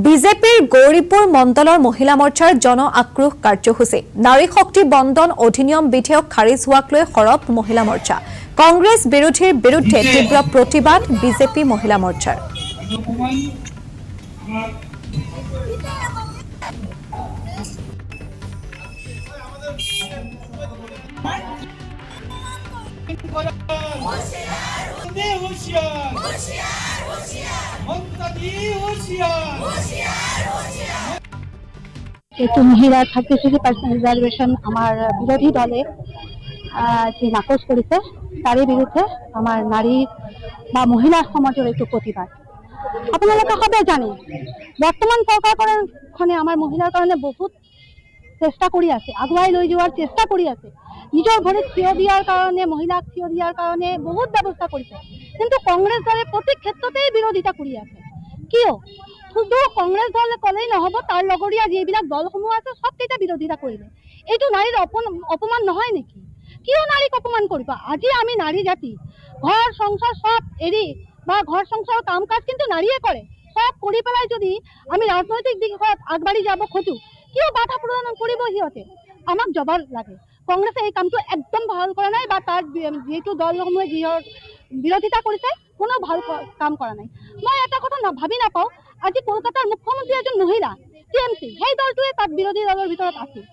বিজেপিৰ গৌৰীপুৰ মণ্ডলৰ মহিলা মৰ্চাৰ জন আক্ৰোশ কাৰ্যসূচী নাৰী শক্তি বন্দন অধিনিয়ম বিধেয়ক খাৰিজ হোৱাক লৈ সৰব মহিলা মৰ্চা কংগ্ৰেছ বিৰোধীৰ বিৰুদ্ধে তীব্ৰ প্ৰতিবাদ বিজেপি মহিলা মৰ্চাৰ একটু মহিলা 33% রিজার্ভেশন আমার বিরোধী দলে যে নাকচ করেছে তার বিরুদ্ধে আমার নারী বা মহিলা সমাজের একটু প্রতিবাদ। আপনারা সবাই জানেন বর্তমান সরকারখনে আমার মহিলার কারণে বহুত চেষ্টা কৰি আছে, আগুৱাই লৈ যোৱাৰ চেষ্টা কৰি আছে। নিজৰ ভৰিত থিয় দিয়াৰ কাৰণে মহিলাক থিয় দিয়াৰ কাৰণে বহুত ব্যৱস্থা কৰিছে, কিন্তু কংগ্ৰেছ দলে প্ৰতি ক্ষেত্ৰতেই বিৰোধিতা কৰি আছে। কিয়? শুধু কংগ্ৰেছ দলে ক'লেই নহ'ব, তাৰ লগৰীয়া যিবিলাক দলসমূহ আছে সবকেইটা বিৰোধিতা কৰিলে। এইটো নাৰীৰ অপমান নহয় নেকি? কিয় নাৰীক অপমান কৰিব? আজি আমি নাৰী জাতি ঘৰ সংসাৰ সব এৰি বা ঘৰ সংসাৰৰ কাম কাজ কিন্তু নাৰীয়ে কৰে। সব কৰি পেলাই যদি আমি ৰাজনৈতিক দিশত আগবাঢ়ি যাব খোজো, কিয় বাধা প্ৰদান কৰিব সিহঁতে? আমাক জবাব লাগে। কংগ্ৰেছে এই কামটো একদম ভাল কৰা নাই, বা তাৰ যিটো দলসমূহে যিহৰ বিৰোধিতা কৰিছে কোনো ভাল কাম কৰা নাই। মই এটা কথা ভাবি নাপাওঁ, আজি কলকাতাৰ মুখ্যমন্ত্ৰী এজন মহিলা টিএমচি, সেই দলটোৱে তাত বিৰোধী দলৰ ভিতৰত আছিল।